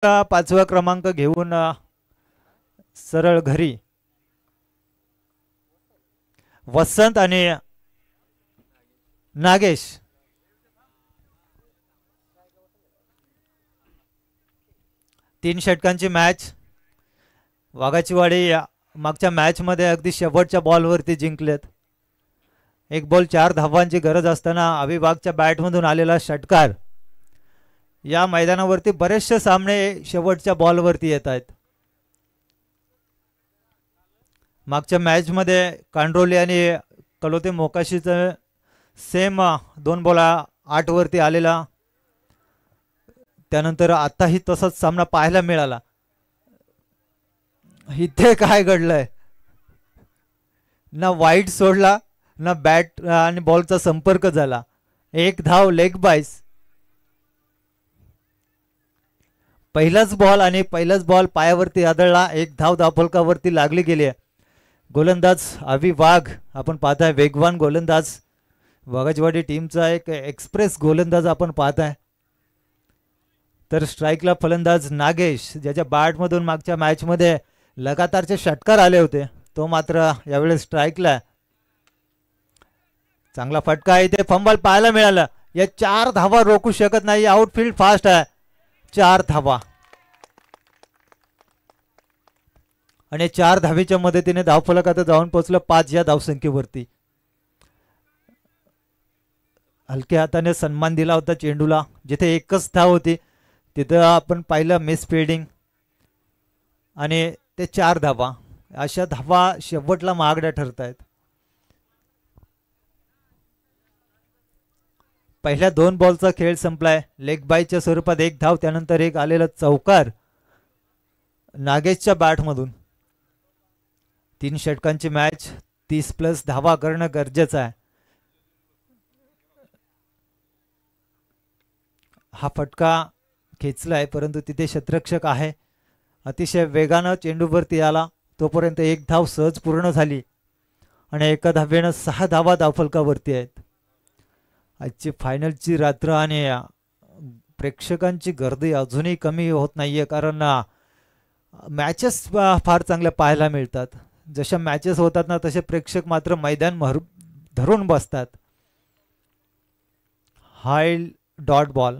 5वा क्रमांक घेऊन सरळ घरी. वसंत आणि नागेश. तीन षटकांची मॅच. वाघाचीवाडी मागच्या मॅच मध्ये अगदी शेवटच्या बॉलवरती जिंकलेत. एक बॉल 4 धावांची गरज असताना अविभागच्या बॅटमधून आलेला षटकार. या मैदानावरती बरेचसे सामने शेवटच्या बॉलवरती येत आहेत. मागच्या मॅच मध्ये कांड्रोली आणि कलोते मोकाशीचं सेम 2 बॉल 8 वरती आलेला. त्यानंतर आताही तसाच सामना पाहायला मिळाला. इथे काय घडलंय, ना वाईट सोडला ना बॅट आणि बॉलचा संपर्क झाला. 1 धाव लेग बाईस. पहिलाच बॉल आणि पहिलाच बॉल पायावरती आदळला. 1 धाव धावफलकावरती लागली गेली आहे. गोलंदाज अवि वाघ आपण पाहताय, वेगवान गोलंदाज. वाघाचीवाडी टीमचा एक एक्सप्रेस गोलंदाज आपण पाहताय. तर स्ट्राईकला फलंदाज नागेश, ज्याच्या बॅटमधून मागच्या मॅच मध्ये लगातारचे षटकार आले होते, तो मात्र यावेळेस स्ट्राईकला. चांगला फटका आहे. इथे फंबल पाहायला मिळाला. या 4 धावा रोखू शकत नाही. आउटफील्ड फास्ट आहे. 4 धावा आणि 4 धावीच्या मदतीने धावफलकात जाऊन पोहोचलं 5 या धावसंख्येवरती. हलक्या हाताने सन्मान दिला होता चेंडूला. जिथे एकच धाव होती तिथं आपण पाहिलं मिस फिल्डिंग आणि ते 4 धावा. अशा धावा शेवटला महागड्या ठरत आहेत. पहिल्या 2 बॉलचा खेळ संपलाय. लेग बायच्या स्वरूपात 1 धाव, त्यानंतर एक आलेला चौकार नागेशच्या बॅटमधून. 3 षटकांची मॅच. 30+ धावा करणं गरजेचं आहे. हा फटका खेचलाय परंतु तिथे क्षेत्ररक्षक आहे. अतिशय वेगानं चेंडूवरती आला. तोपर्यंत 1 धाव सहज पूर्ण झाली आणि एका धावेनं 6 धावा धावफलकावरती आहेत. आजची फायनलची रात्र आणि प्रेक्षकांची गर्दी अजूनही कमी होत नाहीये, कारण मॅचेस फार चांगल्या पाहायला मिळतात. जशा मॅचेस होतात ना तसे प्रेक्षक मात्र मैदान धरून बसतात. हाय डॉट बॉल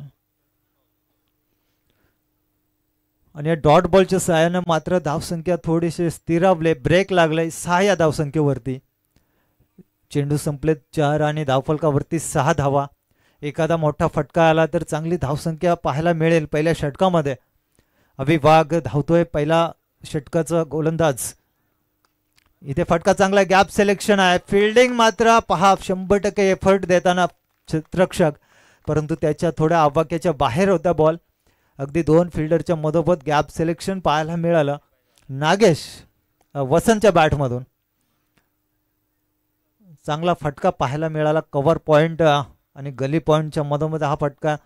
आणि या डॉट बॉलच्या सहाय्यानं मात्र धावसंख्या थोडीशी स्थिरावले. ब्रेक लागले 6 या धावसंख्येवरती. चेंडू संपलेत 4 आणि धावफलकावरती 6 धावा. एखादा मोठा फटका आला तर चांगली धावसंख्या पाहायला मिळेल. पहिल्या षटकामध्ये अवि वाघ धावतोय. पहिला षटकाचा गोलंदाज. इथे फटका चांगला. गॅप सिलेक्शन आहे. फिल्डिंग मात्र पहा 100% एफर्ट देताना क्षेत्ररक्षक, परंतु त्याच्या थोड्या आवाक्याच्या बाहेर होता बॉल. अगदी 2 फिल्डरच्या मधोमध गॅप सिलेक्शन पाहायला मिळालं. नागेश वसंतच्या बॅटमधून चांगला फटका पाहायला मिळाला. कव्हर पॉइंट आणि गली पॉइंटच्या मधोमध हा फटका.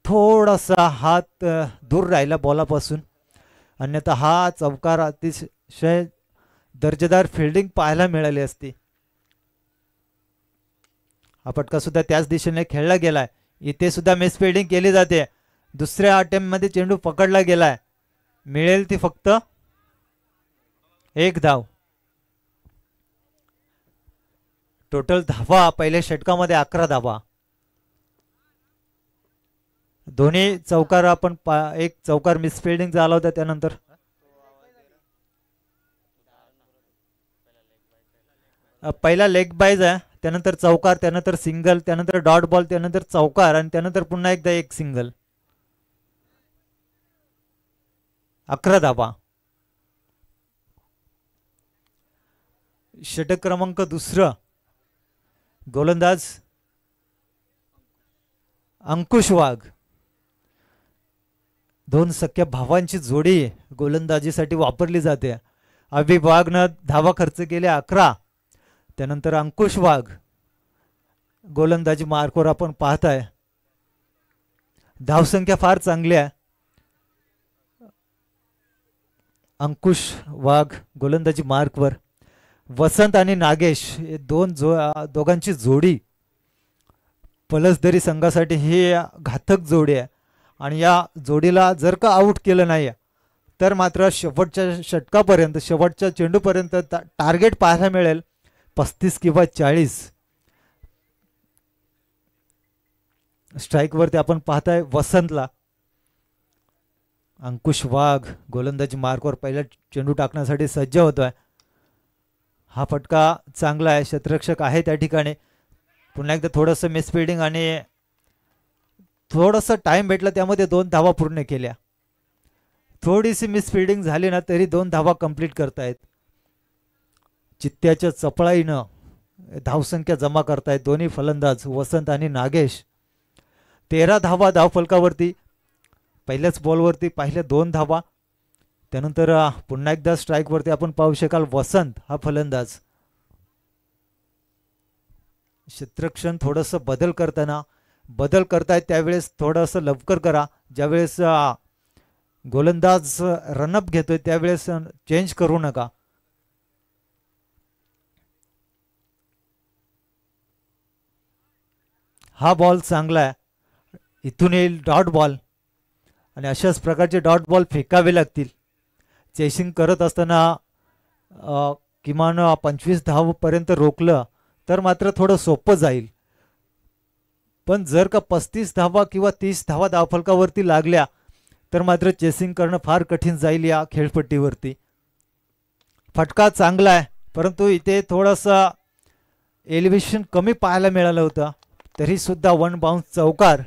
थोडासा हात दूर राहिला बॉलापासून, अन्यथा हा चौकार अतिशय दर्जेदार फिल्डिंग पाहायला मिळाली असती. हा फटका सुद्धा त्याच दिशेने खेळला गेलाय. इथे सुद्धा मिस फिल्डिंग केली जाते. दुसऱ्या अटेम्प्ट मध्ये चेंडू पकडला गेलाय. मिळेल ती फक्त 1 धाव. टोटल धावा पहिल्या षटकामध्ये 11 धावा. दोन्ही चौकार आपण एक चौकार मिस फिल्डिंग झाला होता. त्यानंतर पहिला लेग बाईज आहे, त्यानंतर चौकार, त्यानंतर सिंगल, त्यानंतर डॉट बॉल, त्यानंतर चौकार आणि त्यानंतर पुन्हा एकदा एक सिंगल. 11 धावा. षटक क्रमांक 2. गोलंदाज अंकुश वाघ. 2 सख्या भावांची जोडी गोलंदाजीसाठी वापरली जाते. अवि वाघनं धावा खर्च केले 11. त्यानंतर अंकुश वाघ गोलंदाजी मार्कवर आपण पाहताय. धावसंख्या फार चांगली आहे. अंकुश वाघ गोलंदाजी मार्कवर. वसंत आणि नागेश हे दोघांची जोडी पलसदरी संघासाठी ही घातक जोडी आहे. आणि या जोडीला जर का आऊट केलं नाही तर मात्र शेवटच्या षटकापर्यंत शेवटच्या चेंडूपर्यंत टार्गेट पाहायला मिळेल 35 किंवा 40. स्ट्राईकवरती आपण पाहताय वसंतला. अंकुश वाघ गोलंदाजी मार्कवर पहिला चेंडू टाकण्यासाठी सज्ज होतोय. हा फटका चांगला आहे. क्षेत्ररक्षक आहे त्या ठिकाणी. पुन्हा एकदा थोडंसं मिसफिल्डिंग आणि थोडंसं टाइम भेटला त्यामध्ये 2 धावा पूर्ण केल्या. थोडीशी मिसफिल्डिंग झाली ना तरी 2 धावा कंप्लीट करतायत. चित्त्याच्या चपळाईनं धावसंख्या जमा करतायत दोन्ही फलंदाज वसंत आणि नागेश. 13 धावा धावफलकावरती. पहिल्याच बॉलवरती पहिल्या 2 धावा. त्यानंतर पुन्हा एकदा स्ट्राईकवरती आपण पाहू शकाल वसंत हा फलंदाज. क्षेत्ररक्षण थोडंसं बदल करतायत त्यावेळेस थोडंसं लवकर करा. ज्यावेळेस गोलंदाज रनअप घेतोय त्यावेळेस चेंज करू नका. हा बॉल चांगला आहे. इथून येईल डॉट बॉल आणि अशाच प्रकारचे डॉट बॉल फेकावे लागतील. चेसिंग करत असताना किमान 25 धावपर्यंत रोखलं तर मात्र थोडं सोपं जाईल. पण जर का 35 धावा किंवा 30 धावा धावफलकावरती लागल्या तर मात्र चेसिंग करणं फार कठीण जाईल या खेळपट्टीवरती. फटका चांगला आहे परंतु इथे थोडंसं एलिव्हेशन कमी पाहायला मिळालं होतं. तरी सुद्धा 1 बाउन्स चौकार.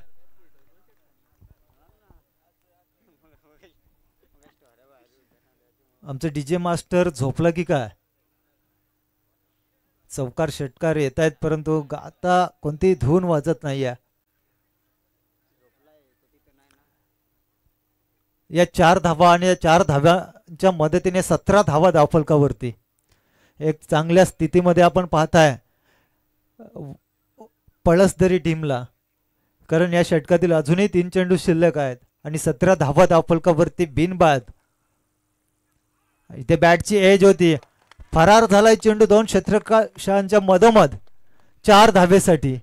आमचं डीजे मास्टर झोपला की काय? चौकार षटकार येत आहेत परंतु आता कोणतीही धून वाजत नाहीये. या 4 धावा आणि या 4 धाव्यांच्या मदतीने 17 धावा धावफलकावरती. एक चांगल्या स्थितीमध्ये आपण पाहताय पळसदरी टीमला. कारण या षटकातील अजूनही 3 चेंडू शिल्लक आहेत आणि 17 धावा धावफलकावरती बिनबाद. इथे बॅटची एज होती. फरार झालाय चेंडू 2 क्षेत्ररक्षकांच्या मधोमध 4 धावेसाठी.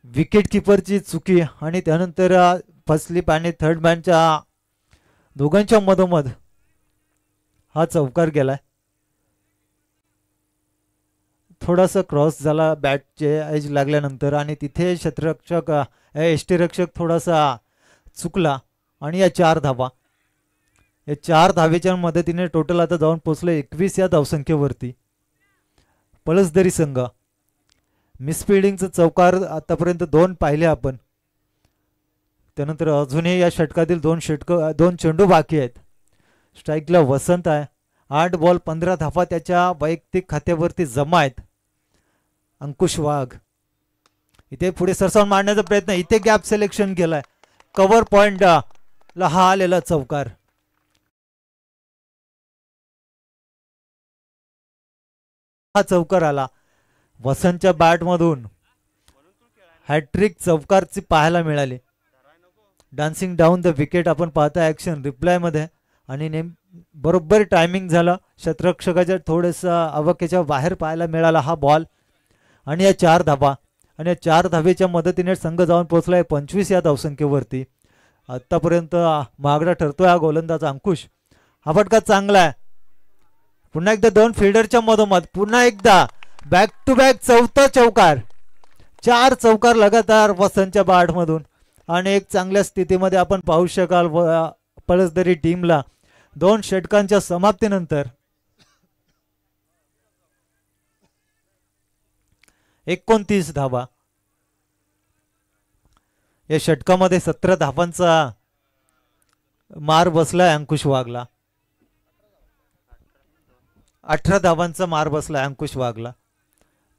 विकेट किपरची चुकी आणि त्यानंतर फर्स्ट स्लिप आणि थर्ड मॅनच्या दोघांच्या मधोमध हा चौकार गेलाय. थोडासा क्रॉस झाला बॅटचे एज लागल्यानंतर आणि तिथे क्षेत्ररक्षक यष्टीरक्षक थोडासा चुकला आणि या 4 धावा. या 4 धावेच्या मदतीने टोटल आता जाऊन पोहोचलं 21 या धावसंख्येवरती. पळसदरी संघ. मिसफिल्डिंगचं चौकार आतापर्यंत 2 पाहिले आपण. त्यानंतर अजूनही या षटकातील 2 चेंडू बाकी आहेत. स्ट्राईकला वसंत आहे. 8 बॉल 15 धावा त्याच्या वैयक्तिक खात्यावरती जमा आहेत. अंकुश वाघ इथे पुढे सरसावून मारण्याचा प्रयत्न. इथे गॅप सिलेक्शन केलाय. कव्हर पॉइंट ला हा आलेला चौकार. हा चौकार आला वसंतच्या बॅट मधून. हॅट्रिक चौकारची पाहायला मिळाली. डान्सिंग डाऊन द विकेट आपण पाहता ऍक्शन रिप्लाय मध्ये आणि बरोबर टायमिंग झालं. क्षेत्ररक्षकाच्या थोडंसं अवकेच्या बाहेर पाहायला मिळाला हा बॉल आणि या 4 धावा. आणि या 4 धावेच्या मदतीने संघ जाऊन पोहोचलाय 25 या धावसंख्येवरती. आतापर्यंत महागडा ठरतोय हा गोलंदाज अंकुश. हा फटका चांगला आहे. पुन्हा एकदा 2 फिल्डरच्या मधोमध पुन्हा एकदा बॅक टू बॅक 4था चौकार. 4 चौकार लगातार वसंतच्या बॅट मधून आणि एक चांगल्या स्थितीमध्ये आपण पाहू शकाल पळसदरी टीमला 2 षटकांच्या समाप्तीनंतर 29 धावा. या षटकामध्ये 17 धावांचा मार बसलाय अंकुश वाघला. 18 धावांचा मार बसलाय अंकुश वाघला.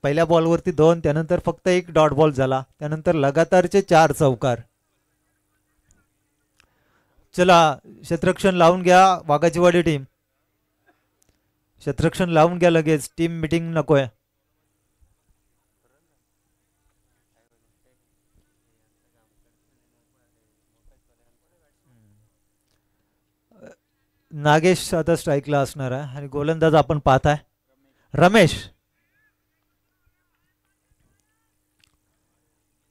पहिल्या बॉलवरती 2 त्यानंतर फक्त 1 डॉट बॉल झाला. त्यानंतर लगातारचे 4 चौकार. चला क्षेत्ररक्षण लावून घ्या वाघाचीवाडी टीम. क्षेत्ररक्षण लावून घ्या लगेच. टीम मीटिंग नकोय. नागेश आता स्ट्राईकला असणार आहे आणि गोलंदाज आपण पाहताय रमेश.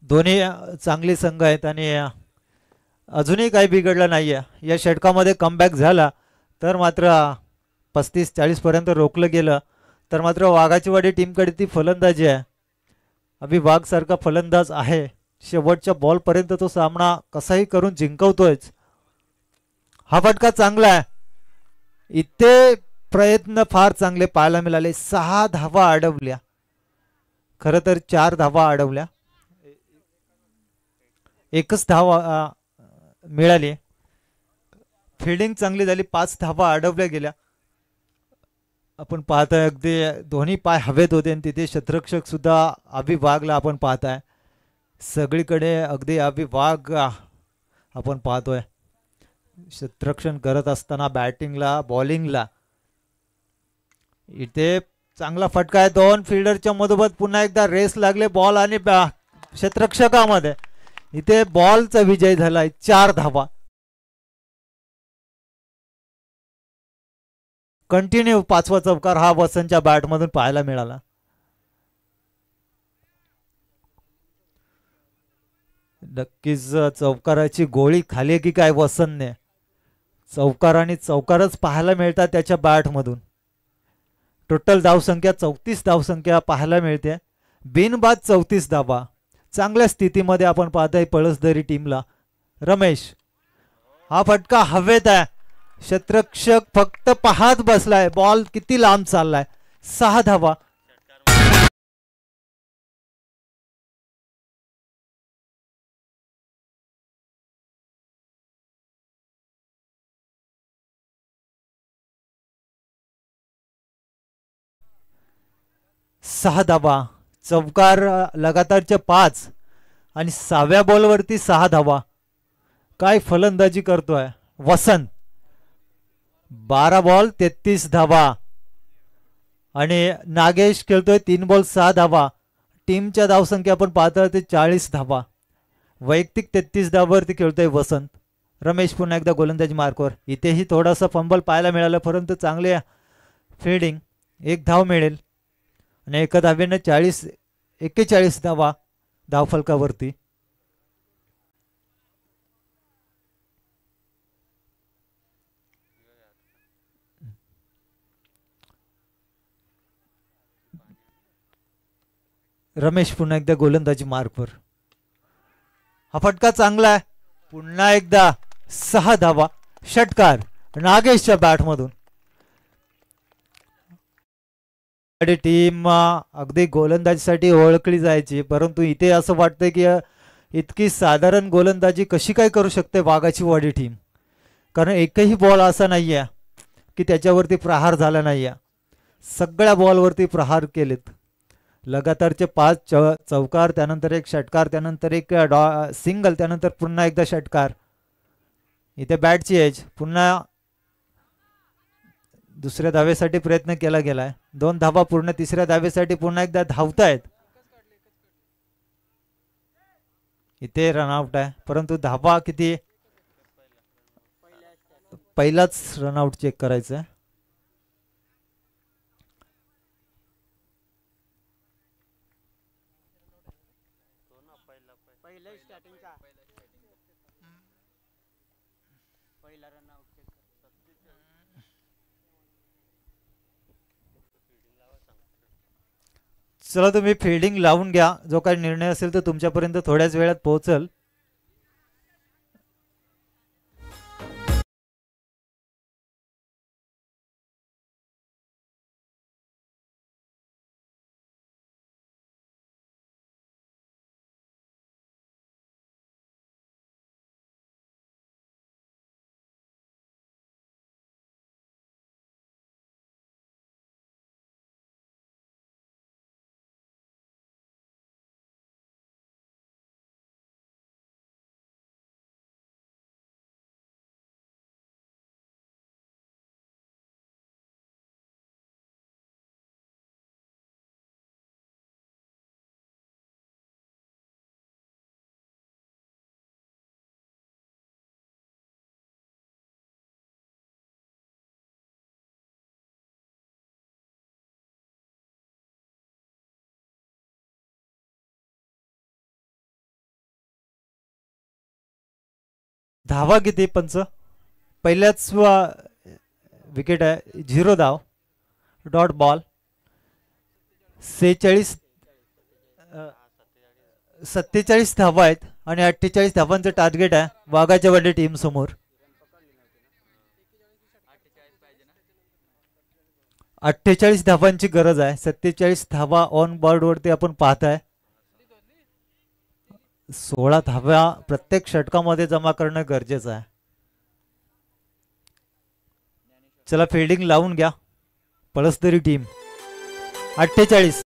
दोन्ही चांगले संघ आहेत आणि अजूनही काही बिघडलं नाही आहे. या षटकामध्ये कमबॅक झाला तर मात्र 35-40 पर्यंत रोखलं गेलं तर मात्र वाघाचीवाडी टीमकडे ती फलंदाजी आहे. अभि वाघ सारखा फलंदाज आहे. शेवटच्या बॉलपर्यंत तो सामना कसाही करून जिंकवतोयच. हा फटका चांगला आहे. इथे प्रयत्न फार चांगले पाहायला मिळाले. 6 धावा अडवल्या. खरं तर 4 धावा अडवल्या. एकच धावा मिळाली. फिल्डिंग चांगली झाली. 5 धावा अडवल्या गेल्या. आपण पाहताय अगदी दोन्ही पाय हवेत होते आणि तिथे क्षेत्ररक्षक सुद्धा अभि वाघला आपण पाहताय. सगळीकडे अगदी अभि वाघ आपण पाहतोय क्षेत्ररक्षण करत असताना बॅटिंगला बॉलिंगला. इथे चांगला फटका आहे. 2 फिल्डरच्या मधोमध पुन्हा एकदा रेस लागले बॉल आणि क्षेत्ररक्षकामध्ये. इथे बॉलचा विजय झालाय. 4 धावा कंटिन्यू. 5वा चौकार हा वसंतच्या बॅटमधून पाहायला मिळाला. नक्कीच चौकाराची गोळी खाली की काय वसंतने. चौकार आणि चौकारच पाहायला मिळतात त्याच्या बॅटमधून. टोटल धावसंख्या 34 धावसंख्या पाहायला मिळते. बिनबाद 34 धावा. चांगल्या स्थितीमध्ये आपण पाहताय पळसदरी टीमला. रमेश हा फटका हवेत आहे. क्षेत्ररक्षक फक्त पाहत बसलाय बॉल किती लांब चाललाय. 6 धावा. सहा धावा. चौकार लगातारचे 5 आणि 6व्या बॉलवरती 6 धावा. काय फलंदाजी करतोय वसंत. 12 बॉल 33 धावा आणि नागेश खेळतोय 3 बॉल 6 धावा. टीमच्या धावसंख्या आपण पाहतोय ते 40 धावा. वैयक्तिक 33 धावावरती खेळतोय वसंत. रमेश पुन्हा एकदा गोलंदाजी मार्कवर. इथेही थोडासा फंबल पाहायला मिळाला परंतु चांगले फिल्डिंग. 1 धाव मिळेल आणि एका धावेने 41 धावा धावफलकावरती. रमेश पुन्हा एकदा गोलंदाजी मार्कवर. हा फटका चांगला आहे. पुन्हा एकदा 6 धावा. षटकार नागेशच्या बॅटमधून. टीम अगदी गोलंदाजीसाठी ओळखली जायची परंतु इथे असं वाटतंय की इतकी साधारण गोलंदाजी कशी काय करू शकते वाघाची वाडी टीम. कारण एकही बॉल असा नाहीये की त्याच्यावरती प्रहार झाला नाहीये. सगळ्या बॉलवरती प्रहार केलेत. लगातारचे 5 चौकार त्यानंतर एक षटकार त्यानंतर एक सिंगल त्यानंतर पुन्हा एकदा षटकार. इथे बॅटची एज. पुन्हा दुसऱ्या धावेसाठी प्रयत्न केला गेलाय. 2 धावा पूर्ण. तिसऱ्या धावेसाठी पुन्हा एकदा धावतायत. इथे रनआउट आहे परंतु धावा किती. पहिलाच रनआउट चेक करायचं. चला तुम्ही फिल्डिंग लावून घ्या. जो काही निर्णय असेल तो तुमच्यापर्यंत थोड्याच वेळात पोहोचल. धावा किती पंच? पहिल्याच विकेट आहे, 0 धाव, डॉट बॉल. 47 धावा आहेत आणि 48 धावांचं टार्गेट आहे वाघाच्या वाडी टीम समोर. 48 धावांची गरज आहे. 47 धावा ऑन बोर्ड वरती आपण पाहताय. 16 धावा प्रत्येक षटकामध्ये जमा करणं गरजेचं आहे. चला फिल्डिंग लावून घ्या पळसदरी टीम. 48.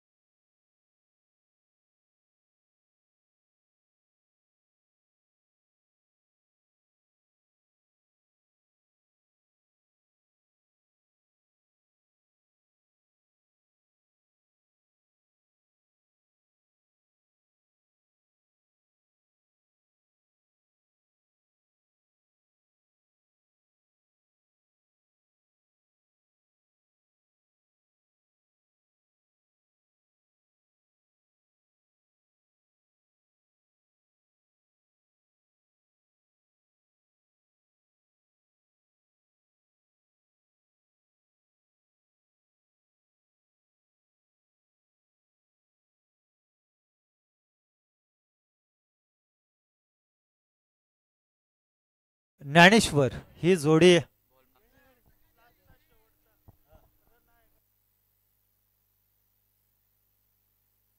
ज्ञानेश्वर ही जोडी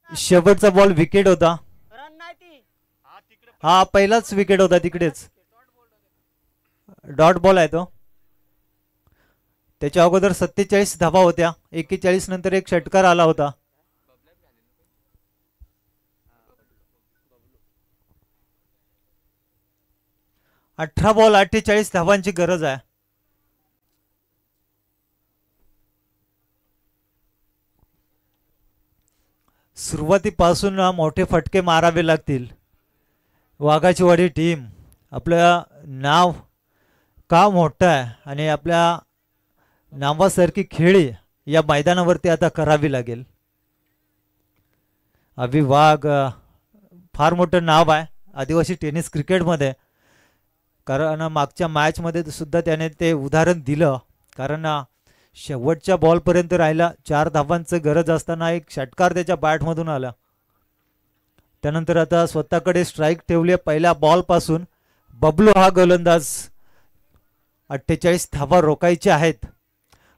शेवटचा बॉल विकेट होता. हा पहिलाच विकेट होता तिकडेच. डॉट बॉल आहे तो. त्याच्या अगोदर 47 धावा होत्या. 41 नंतर एक षटकार आला होता. अठरा बॉल 48 धावांची गरज आहे. सुरुवातीपासून मोठे फटके मारावे लागतील. वाघाची वाडी टीम आपलं नाव का मोठं आहे आणि आपल्या नावासारखी खेळी या मैदानावरती आता करावी लागेल. अभि वाघ फार मोठं नाव आहे आदिवासी टेनिस क्रिकेटमध्ये. कारण मागच्या मॅचमध्ये सुद्धा त्याने ते उदाहरण दिलं. कारण शेवटच्या बॉलपर्यंत राहिला. 4 धावांचं गरज असताना एक षटकार त्याच्या बॅटमधून आला. त्यानंतर आता स्वतःकडे स्ट्राईक ठेवली पहिल्या बॉलपासून. बबलू हा गोलंदाज. 48 धावा रोखायच्या आहेत.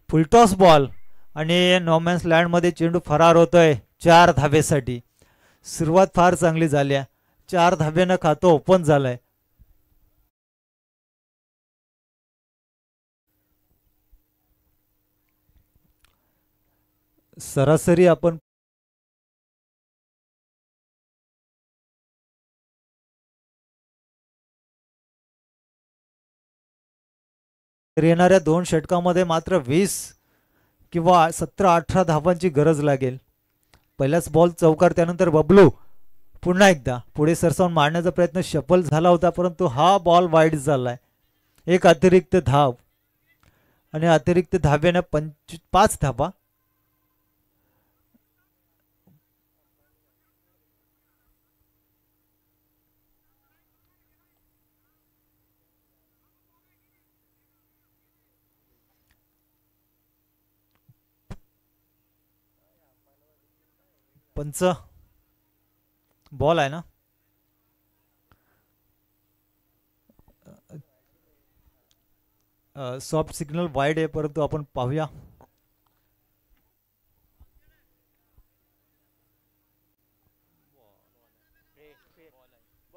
फुलटॉस बॉल आणि नॉमॅन्स लँडमध्ये चेंडू फरार होतोय 4 धावेसाठी. सुरुवात फार चांगली झाली आहे. 4 धावेनं खातं ओपन झालंय. सरासरी आपण येणाऱ्या 2 षटकामध्ये मात्र 20 किंवा 17-18 धावांची गरज लागेल. पहिलाच बॉल चौकार. त्यानंतर बबलू पुन्हा एकदा पुढे सरसावून मारण्याचा प्रयत्न सफल झाला होता परंतु हा बॉल वाईड झालाय. एक अतिरिक्त धाव आणि अतिरिक्त धाव्याने 5 धावा. पंच बॉल आहे ना. सॉफ्ट सिग्नल वाईड आहे परंतु आपण पाहूया.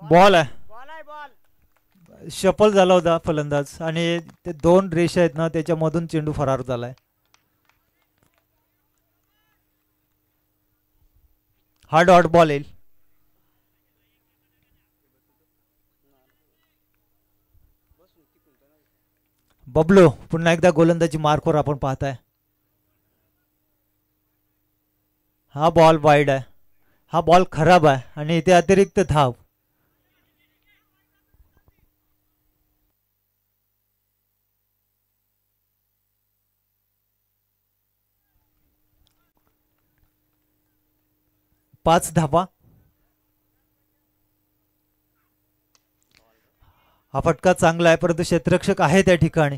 बॉल आहे. शफल झाला होता फलंदाज आणि ते 2 रेषा आहेत ना त्याच्यामधून चेंडू फरार झालाय. हा डॉट बॉल येईल. बबलू पुन्हा एकदा गोलंदाजी मार्कवर आपण पाहताय. हा बॉल वाईड आहे. हा बॉल खराब आहे आणि इथे अतिरिक्त धाव. पाच धावा. हा फटका चांगला आहे परंतु क्षेत्ररक्षक आहे त्या ठिकाणी.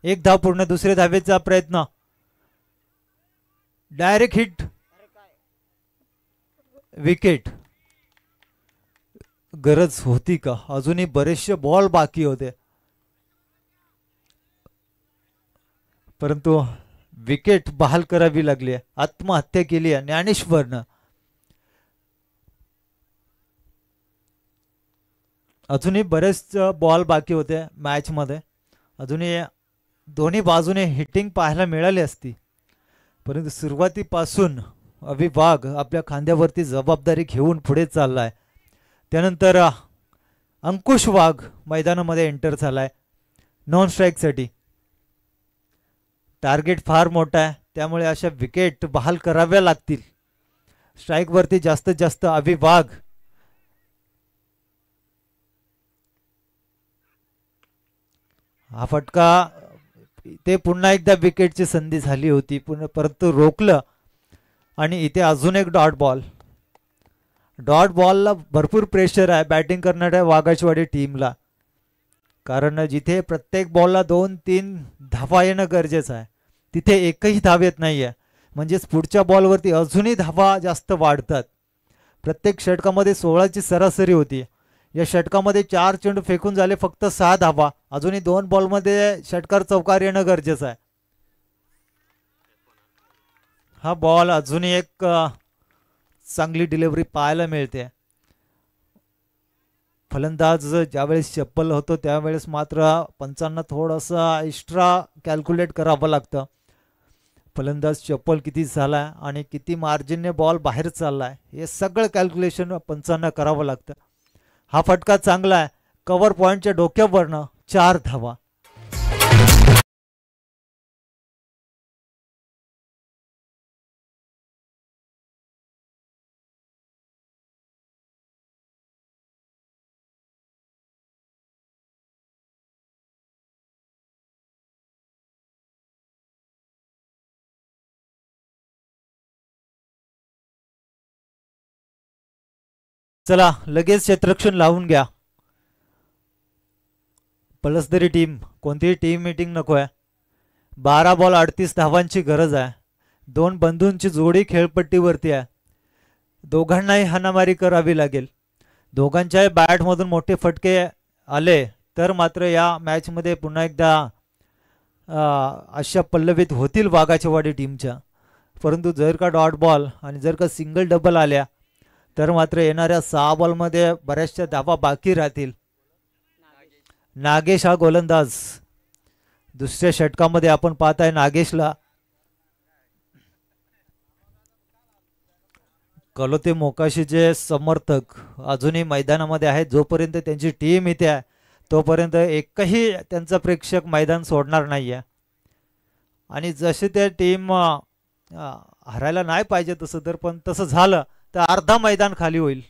एक धाव पूर्ण. दुसऱ्या धावेचा प्रयत्न. Direct hit. विकेट. गरज होती का? अजूनही बरेचसे बॉल बाकी होते परंतु विकेट बहाल करावी लागली. आत्महत्या केली आहे ज्ञानेश्वरनं. अजूनही बरेच बॉल बाकी होते मॅच मध्ये. अजूनही दोन्ही बाजूने हिटिंग पाहायला मिळाली असती परंतु सुरुवातीपासून अभि वाघ आपल्या खांद्यावरती जबाबदारी घेऊन पुढे चाललाय. त्यानंतर अंकुश वाघ मैदानामध्ये एंटर झालाय नॉन स्ट्राईक साठी. टार्गेट फार मोठा आहे त्यामुळे अशा विकेट बहाल कराव्या लागतील. स्ट्राईक वरती जास्तीत जास्त अभि वाघ. हा फटका ते पुन्हा एकदा विकेटची संधी झाली होती परंतु रोखलं आणि इथे अजून एक डॉट बॉल. डॉट बॉलला भरपूर प्रेशर आहे बॅटिंग करणाऱ्या वाघाचवाडी टीमला कारण जिथे प्रत्येक बॉलला 2-3 धावा येणं गरजेचं आहे तिथे एकही धाव येत नाहीये म्हणजेच पुढच्या बॉलवरती अजूनही धावा जास्त वाढतात. प्रत्येक षटकामध्ये 16ची सरासरी होती. या षटकामध्ये 4 चेंडू फेकून झाले फक्त 6 धावा. अजूनही 2 बॉलमध्ये षटकार चौकार येणं गरजेचं आहे. हा बॉल अजूनही एक चांगली डिलिव्हरी पाहायला मिळते. फलंदाज ज्यावेळेस चप्पल होतो त्यावेळेस मात्र पंचांना थोडंसं एक्स्ट्रा कॅल्क्युलेट करावं लागतं. फलंदाज चप्पल किती झालाय आणि किती मार्जिनने बॉल बाहेर चाललाय हे सगळं कॅल्क्युलेशन पंचांना करावं लागतं. हा फटका चांगला आहे. कव्हर पॉइंटच्या डोक्यावरनं 4 धावा. चला लगेच क्षेत्ररक्षण लावून घ्या. पलसदरी टीम कोणतीही टीम मीटिंग नको आहे. 12 बॉल 38 धावांची गरज आहे. 2 बंधूंची जोडी खेळपट्टीवरती आहे. दोघांनाही हाणामारी करावी लागेल. दोघांच्याही बॅटमधून मोठे फटके आले तर मात्र या मॅच मध्ये पुन्हा एकदा आशा पल्लवित होतील वाघाचवाडी टीमच्या. परंतु जर का डॉट बॉल आणि जर का सिंगल डबल आल्या तर मात्र येणाऱ्या 6 बॉलमध्ये बऱ्याचशा धावा बाकी राहतील. नागेश हा गोलंदाज. दुसऱ्या षटकामध्ये आपण पाहताय नागेशला. कलोते मोकाशीचे समर्थक अजूनही मैदानामध्ये आहेत. जोपर्यंत त्यांची टीम इथे आहे तोपर्यंत एकही त्यांचा प्रेक्षक मैदान सोडणार नाहीये. आणि जसे त्या टीम हरायला नाही पाहिजे तसं तर पण तसं झालं तर अर्धा मैदान खाली होईल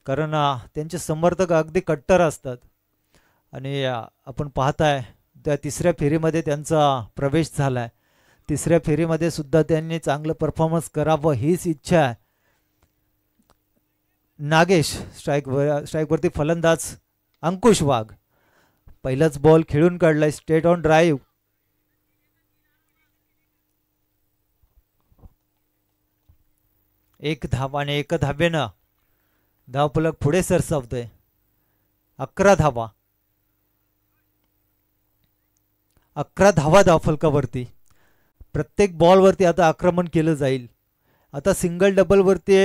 कारण त्यांचे समर्थक अगदी कट्टर असतात. आणि आपण पाहताय त्या तिसऱ्या फेरीमध्ये त्यांचा प्रवेश झालाय. तिसऱ्या फेरीमध्ये सुद्धा त्यांनी चांगलं परफॉर्मन्स करावं हीच इच्छा आहे. नागेश स्ट्राईकवरती फलंदाज अंकुश वाघ. पहिलाच बॉल खेळून काढलाय. Straight on drive. एक धाव आणि 1 धावेनं धावफलक पुढे सरसावतोय. 11 धावा. 11 धावा धावफलकावरती. प्रत्येक बॉलवरती आता आक्रमण केलं जाईल. आता सिंगल डबल वरती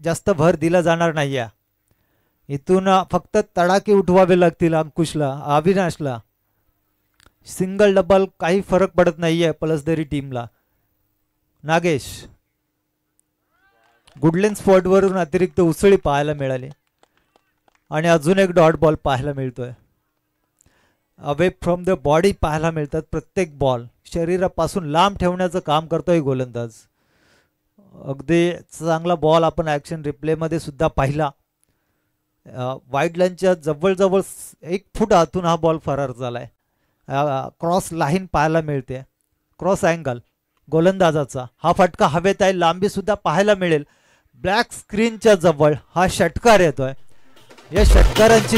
जास्त भर दिला जाणार नाहीये. इथून फक्त तडाके उठवावे लागतील अंकुशला अविनाशला. सिंगल डबल काही फरक पडत नाहीये पलसदरी टीमला. नागेश गुडलेन स्पॉट वरून अतिरिक्त उसळी पाहायला मिळाली आणि अजून एक डॉट बॉल पाहायला मिळतोय. अवे फ्रॉम द बॉडी पाहायला मिळतात प्रत्येक बॉल. शरीरापासून लांब ठेवण्याचं काम करतोय गोलंदाज. अगदी चांगला बॉल आपण ॲक्शन रिप्लेमध्ये सुद्धा पाहिला. वाईड लाईनच्या जवळजवळ 1 फूट आतून हा बॉल फरार झालाय. क्रॉस लाईन पाहायला मिळते. क्रॉस अँगल गोलंदाजाचा. हा फटका हवेत आहे. लांबी सुद्धा पाहायला मिळेल. ब्लॅक स्क्रीनच्या जवळ हा षटकार येतोय. या षटकारांची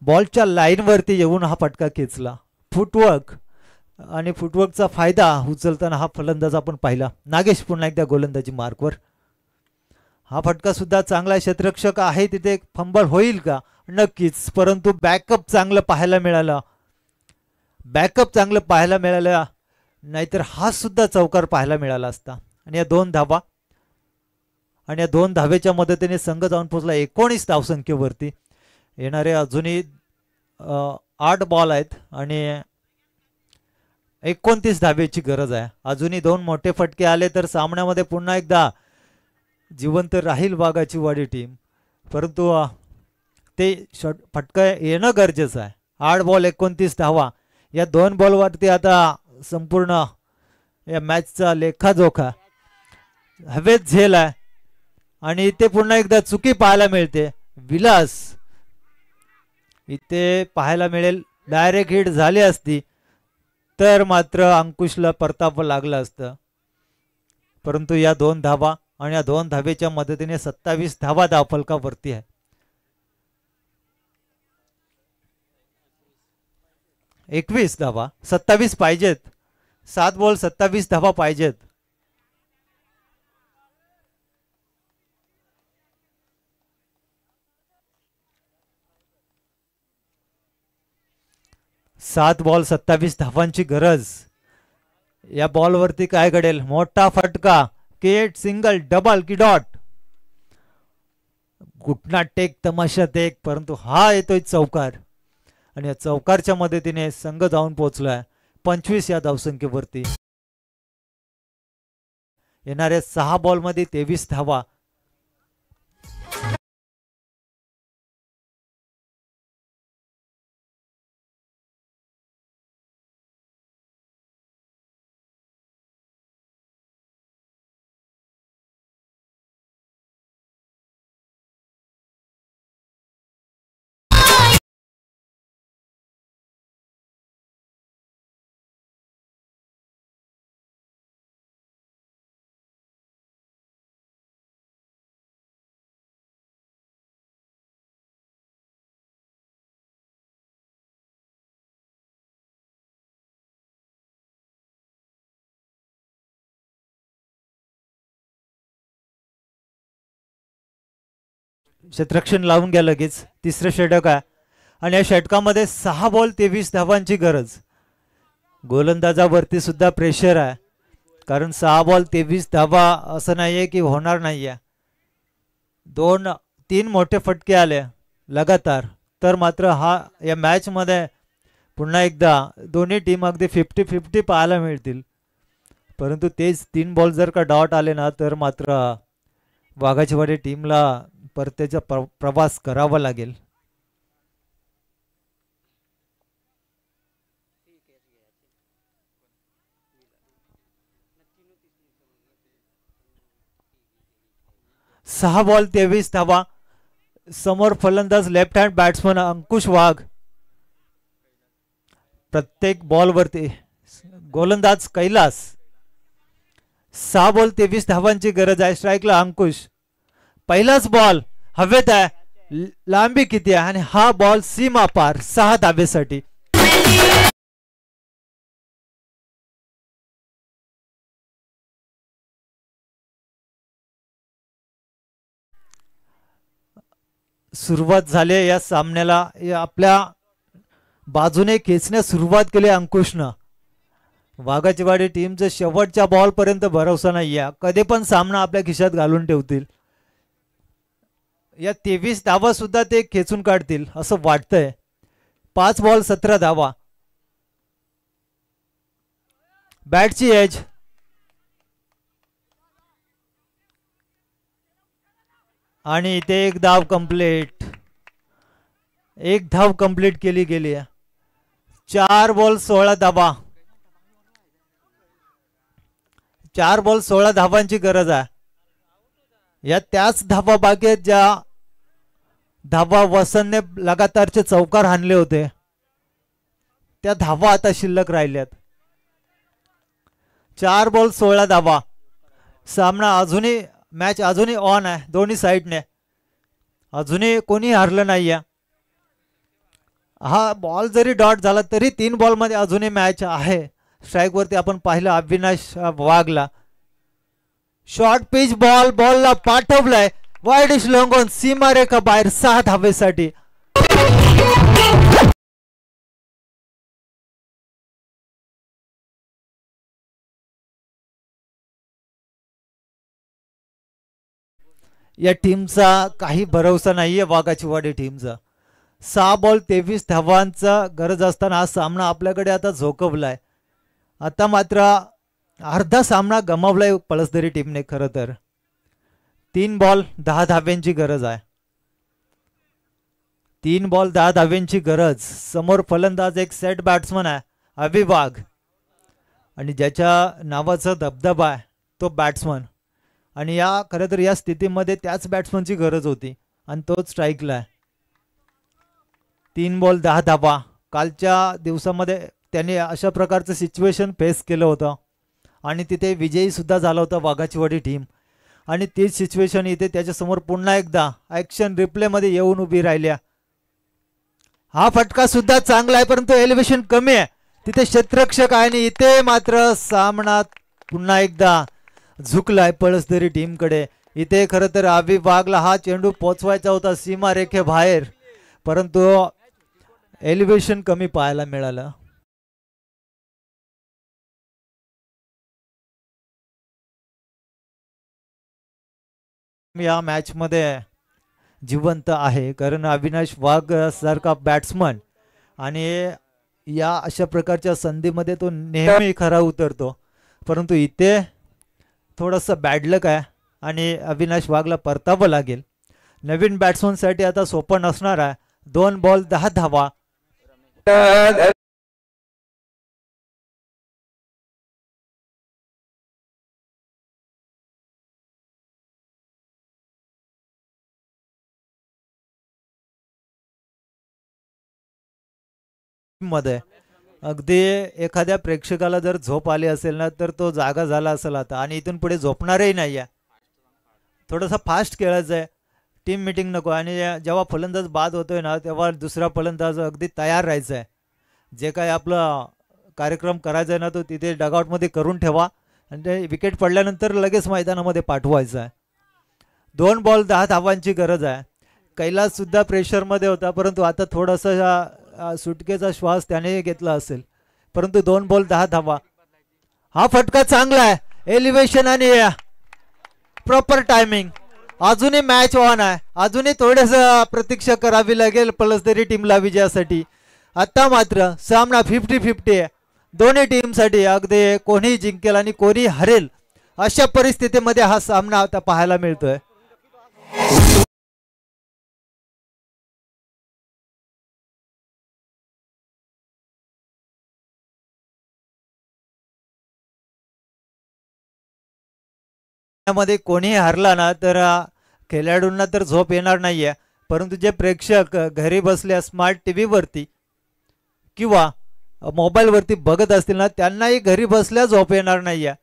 बॉलच्या लाईन वरती येऊन हा फटका खेचला. फुटवर्क आणि फुटवर्कचा फायदा उचलताना हा फलंदाज आपण पाहिला. नागेश पुन्हा एकदा गोलंदाजी मार्कवर. हा फटका सुद्धा चांगला क्षेत्ररक्षक आहे तिथे फंबल होईल का? नक्कीच, परंतु बॅकअप चांगलं पाहायला मिळालं. बॅकअप चांगलं पाहायला मिळालं, नाहीतर हा सुद्धा चौकार पाहायला मिळाला असता. आणि या 2 धावा आणि या 2 धावेच्या मदतीने संघ जाऊन पोहोचला 19 धावसंख्येवरती. येणारे अजूनही 8 बॉल आहेत आणि 29 धावेची गरज आहे. अजूनही 2 मोठे फटके आले तर सामन्यामध्ये पुन्हा एकदा जिवंत राहील वाघाची वाडी टीम, परंतु ते फटका येणं गरजेचं आहे. 8 बॉल 29 धावा, या 2 बॉलवरती आता संपूर्ण या मॅचचा लेखाजोखा हवेत झेल आहे. आणि इथे पुन्हा एकदा चुकी पाहायला मिळते. विलास इथे पाहायला मिळेल, डायरेक्ट हिट झाली असती तर मात्र अंकुशला परताप लागलं असतं. परंतु या 2 धावा आणि या 2 धावेच्या मदतीने 27 धावा धावफलकावरती आहे. 21 धावा, 27 पाहिजेत. 7 बॉल 27 धावा पाहिजेत. सात बॉल 27 धावांची गरज. या बॉलवरती काय घडेल? मोठा फटका, केट, सिंगल, डबल की डॉट? घुटना टेक, तमाशा टेक, परंतु हा येतोय चौकार. आणि या चौकारच्या मदतीने संघ जाऊन पोहोचलाय 25 या धावसंख्येवरती. येणाऱ्या 6 बॉलमध्ये 23 धावा. क्षेत्ररक्षण लावून घ्या लगेच. तिसरं षटक आहे आणि या षटकामध्ये 6 बॉल 23 धावांची गरज. गोलंदाजावरती सुद्धा प्रेशर आहे, कारण 6 बॉल 23 धावा असं नाहीये की होणार नाहीये. 2-3 मोठे फटके आले लगातार तर मात्र हा या मॅच मध्ये पुन्हा एकदा दोन्ही टीम अगदी 50-50 पाहायला मिळतील. परंतु तेच 3 बॉल जर का डॉट आले ना तर मात्र वाघाची वाडी टीमला परतीचा प्रवास करावा लागेल. सहा बॉल 23 धावा. समोर फलंदाज लेफ्ट हँड बॅट्समन अंकुश वाघ. प्रत्येक बॉल वरती गोलंदाज कैलास. 6 बॉल 23 धावांची गरज आहे. स्ट्राईकला अंकुश. पहिलाच बॉल हवेत आहे. लांबी किती आहे आणि हा बॉल सीमा पार 6 धावेसाठी. सुरुवात झाली या सामन्याला. आपल्या बाजूने खेचण्यास सुरुवात केली अंकुशनं. वाघाची वाडी टीमचं शेवटच्या बॉल पर्यंत भरोसा नाहीये. कधी पण सामना आपल्या खिशात घालून ठेवतील. या 23 धावा सुद्धा ते खेचून काढतील असं वाटतंय. 5 बॉल 17 धावा. बॅटची एज. आणि इथे एक धाव कंप्लीट. एक धाव कंप्लीट केली गेली. 4 बॉल 16 धावा. 4 बॉल 16 धावांची गरज आहे. या त्याच धावा बाकी आहेत ज्या धावा वसंतने लगातारचे चौकार हाणले होते, त्या धावा आता शिल्लक राहिल्यात. 4 बॉल 16 धावा. सामना अजूनही मॅच अजूनही ऑन आहे दोन्ही साईडने, अजूनही कोणी हारलं नाहीये. हा बॉल जरी डॉट झाला तरी 3 बॉल मध्ये अजूनही मॅच आहे. स्ट्राईक वरती आपण पाहिलं अविनाश वाघला. शॉर्ट पिच बॉल, बॉलला पाठवलाय वाईडिश लंगोन सीमारेखा बाहेर 6 धावेसाठी. या टीमचा काही भरोसा नाहीये वाघाचीवाडी टीमचा. 6 बॉल 23 धावांचा गरज असताना हा सामना आपल्याकडे आता झोकवलाय. आता मात्र अर्धा सामना गमावलाय पळसदरी टीमने. खरं तर 3 बॉल 10 धाव्यांची गरज आहे. 3 बॉल 10 धाव्यांची गरज. समोर फलंदाज एक सेट बॅट्समन आहे अभि वाघ, आणि ज्याच्या नावाचा दबदबा आहे तो बॅट्समन. आणि या खरं तर या स्थितीमध्ये त्याच बॅट्समनची गरज होती आणि तोच स्ट्राईकला आहे. 3 बॉल 10 धावा. कालच्या दिवसामध्ये त्याने अशा प्रकारचं सिच्युएशन फेस केलं होतं आणि तिथे विजयी सुद्धा झाला होता वाघाचीवाडी टीम. आणि तीच सिच्युएशन इथे त्याच्यासमोर पुन्हा एकदा ॲक्शन रिप्लेमध्ये येऊन उभी राहिल्या. हा फटका सुद्धा चांगला आहे परंतु एलिव्हेशन कमी आहे, तिथे क्षेत्ररक्षक आहे आणि इथे मात्र सामना पुन्हा एकदा झुकलाय पळसदरी टीमकडे. इथे खरं तर अभि वाघला हा चेंडू पोचवायचा होता सीमारेखेबाहेर, परंतु एलिव्हेशन कमी पाहायला मिळालं. या मॅच मध्ये जिवंत आहे कारण अविनाश वाघ सारखा बॅट्समन आणि या अशा प्रकारच्या संधीमध्ये तो नेहमी खरा उतरतो. परंतु इथे थोडंसं बॅडलक आहे आणि अविनाश वाघला परतावं लागेल. नवीन बॅट्समनसाठी आता सोपं नसणार आहे. 2 बॉल 10 धावा. मध्ये अगदी एखाद्या प्रेक्षकाला जर झोप आली असेल ना तर तो जागा झाला असेल आता, आणि इथून पुढे झोपणारही नाही आहे. थोडंसं फास्ट खेळायचं आहे, टीम मीटिंग नको. आणि जेव्हा फलंदाज बाद होतोय ना तेव्हा दुसरा फलंदाज अगदी तयार राहायचं आहे. जे काय आपलं कार्यक्रम करायचा आहे ना तो तिथे डगआउटमध्ये करून ठेवा आणि ते विकेट पडल्यानंतर लगेच मैदानामध्ये पाठवायचं आहे. 2 बॉल 10 धावांची गरज आहे. कैलास सुद्धा प्रेशरमध्ये होता परंतु आता थोडासा सुटकेचा श्वास त्याने घेतला असेल, परंतु 2 बॉल 10 धावा. हा फटका चांगला आहे, एलिव्हेशन आणि प्रॉपर टायमिंग. अजूनही मॅच ऑन आहे, अजूनही थोडस प्रतीक्षा करावी लागेल पळसदरी टीमला विजयासाठी. आता मात्र सामना 50-50 आहे दोन्ही टीमसाठी. अगदी कोणी जिंकेल आणि कोणी हरेल अशा परिस्थितीमध्ये हा सामना आता पाहायला मिळतोय. मध्ये कोणी हरला ना तर खेळाडूंना तर झोप येणार नाहीये, परंतु जे प्रेक्षक घरी बसल्या स्मार्ट टीव्ही वरती किंवा मोबाईल वरती बघत असतील ना त्यांनाही घरी बसल्या झोप येणार नाहीये.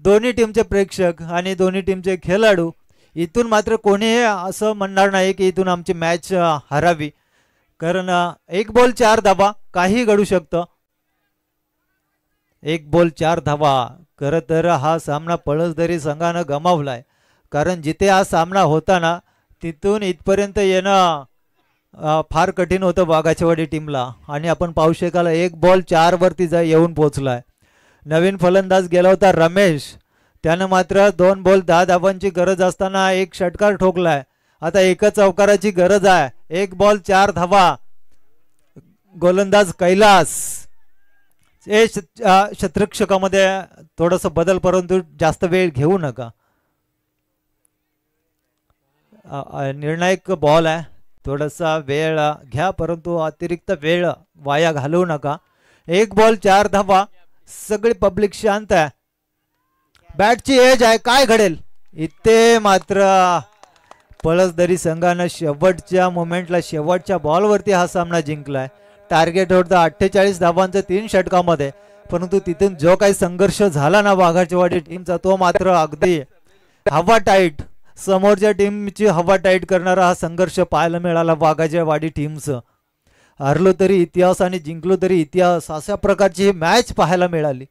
दोन्ही टीमचे प्रेक्षक आणि दोन्ही टीमचे खेळाडू इथून मात्र कोणी असं म्हणणार नाही की इथून आमची मॅच हरावी, कारण 1 बॉल 4 धावा, काही घडू शकतं. 1 बॉल 4 धावा. खरं तर हा सामना पळसदरी संघानं गमावलाय, कारण जिथे हा सामना होता ना तिथून इथपर्यंत येणं फार कठीण होतं वाघाचीवाडी टीमला. आणि आपण पाहू शकाल 1 बॉल 4 वरती येऊन पोहोचलाय. नवीन फलंदाज गेला होता रमेश, त्यानं मात्र 2 बॉल 10 धावांची गरज असताना 1 षटकार ठोकलाय. आता 1 चौकाराची गरज आहे. 1 बॉल 4 धावा. गोलंदाज कैलास. क्षेत्ररक्षकामध्ये थोडस बदल, परंतु जास्त वेळ घेऊ नका. निर्णायक बॉल आहे, थोडासा वेळ घ्या परंतु अतिरिक्त वेळ वाया घालवू नका. 1 बॉल 4 धावा. सगळी पब्लिक शांत आहे. बॅटची एज आहे, काय घडेल इथे मात्र पळसदरी संघानं शेवटच्या मोमेंटला शेवटच्या बॉलवरती हा सामना जिंकलाय. टार्गेट होतं 48 धावांचं 3 षटकामध्ये, परंतु तिथून जो काही संघर्ष झाला ना वाघाचीवाडी टीमचा तो मात्र अगदी हवा टाईट, समोरच्या टीमची हवा टाईट करणारा हा संघर्ष पाहायला मिळाला वाघाचीवाडी टीमचं. हरलो तरी इतिहास आणि जिंकलो तरी इतिहास अशा प्रकारची ही मॅच पाहायला मिळाली.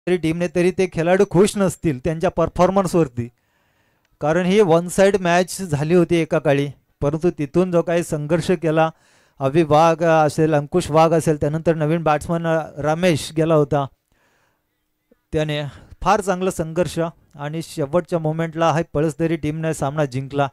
टीमने तरी ते खेळाडू खुश नसतील त्यांच्या परफॉर्मन्सवरती, कारण ही वन साइड मॅच झाली होती एका काळी. परंतु तिथून जो काही संघर्ष केला, अभि वाघ असेल, अंकुश वाघ असेल, त्यानंतर नवीन बॅट्समन रमेश गेला होता, त्याने फार चांगला संघर्ष आणि शेवटच्या मोमेंटला हा पळसदरी टीमने सामना जिंकला.